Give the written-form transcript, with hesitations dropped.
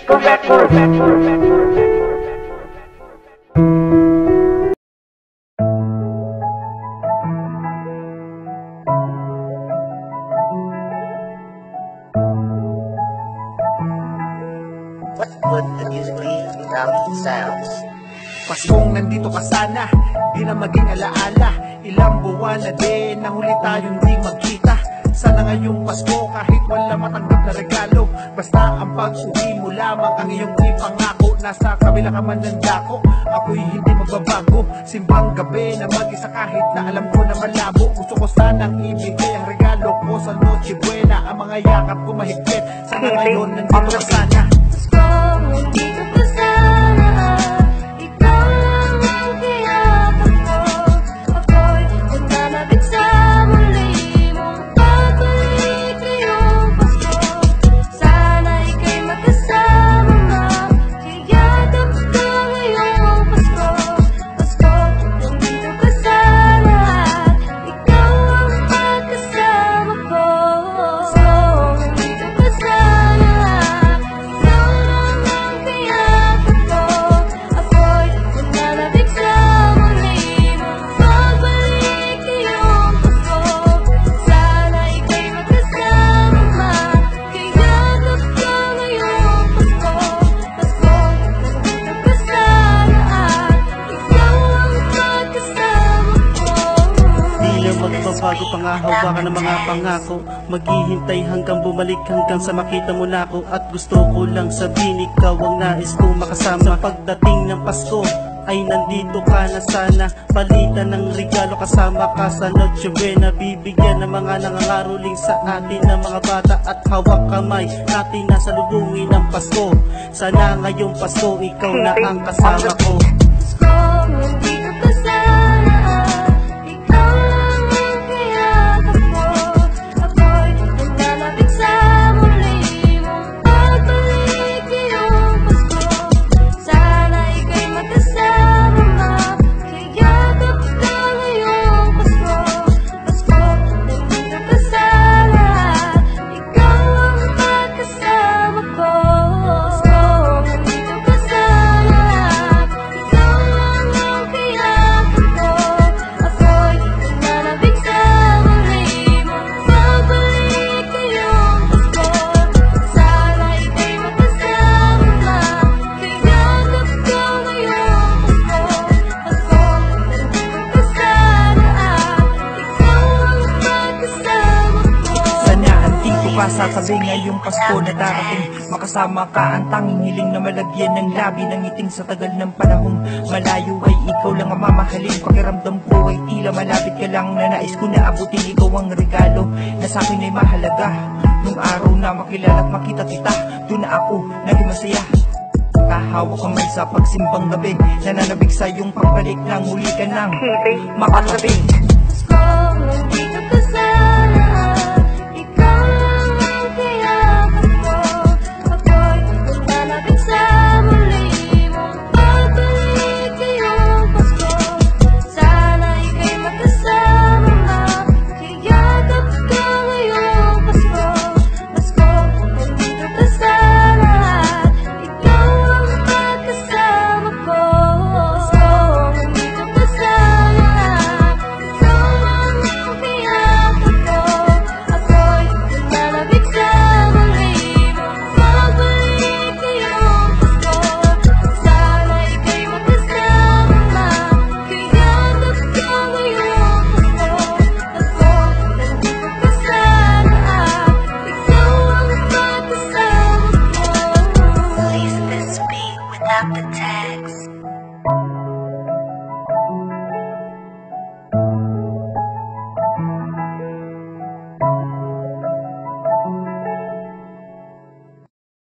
Chico Records. What the music be without sounds? Paskong nandito ka sana, di na maging alaala. Ilang buwan na din, nahuli tayong di magkita. Sana ngayong Pasko kahit wala matanggap na regalo, basta ang pag-uwi mo lamang ang iyong ipangako. Nasa kabila ka man ng dako, ako'y hindi magbabago. Simbang gabi na mag-isa kahit na alam ko na malabo. Gusto ko sanang ibigay ang regalo ko sa Noche Buena, ang mga yakap ko mahigpit. Sana ngayon nandito ka sana. Nandito ka sana, ikaw lang ang kiyakap ko. Ako'y nananabik sa muli mong pagbalik ngayong Pasko. Sana ika'y magkasama na, kiyakap ka ngayong Pasko. Pasko, nandito ka sana, ikaw ang magkasama ko. Pasko, nandito ka sana, ikaw lang ang kiyakap ko. Ako'y nananabik sa muli mong pagbalik ngayong Pasko. Sana ika'y magkasama na, kiyakap ka ngayong Pasko. Pasko, nandito ka sana, ikaw ang magkasama ko. Di na magbabago, pangahawakan ng mga pangako. Maghihintay hanggang bumalik, hanggang sa makita mo na ako. At gusto ko lang sabihin, ikaw ang nais kong makasama. Sa pagdating ng Pasko ay nandito ka na sana. Palitan ng regalo, kasama ka sa Noche Buena. Bibigyan ng mga nangangaroling sa atin ng mga bata. At hawak kamay natin na salubungin ng Pasko. Sana ngayong Pasko ikaw na ang kasama ko. Pasko, nandito ka sana, ikaw lang ang kiyakap ko. Ako'y nananabik sa muli mong pagbalik ngayong Pasko. Sana ika'y magkasama na, kiyakap ka ngayong Pasko. Pasko, nandito ka sana, ikaw ang magkasama ko. Pasko, nandito ka sana, ikaw lang ang kiyakap ko. Ako'y nananabik sa muli mong pagbalik ngayong Pasko. Sana ika'y magkasama na, kiyakap ka ngayong Pasko. Pasko, nandito ka sana, ikaw ang magkasama ko. Sana andito ka sa tabi ngayong Pasko na darating. Makasama ka, ang tanging hiling na malagyan ng labi ng ngiting sa tagal ng panahong malayo ay ikaw lang ang mamahalin. Pakiramdam ko ay tila malapit ka lang, na nais ko na abutin. Ikaw ang regalo na sa akin ay mahalaga. Nung araw na makilala at makita kita, doon na ako naging masaya. Kahawak kamay sa pagsimbang gabi, nananabik sa iyong pagbalik nang muli ka nang makatabi.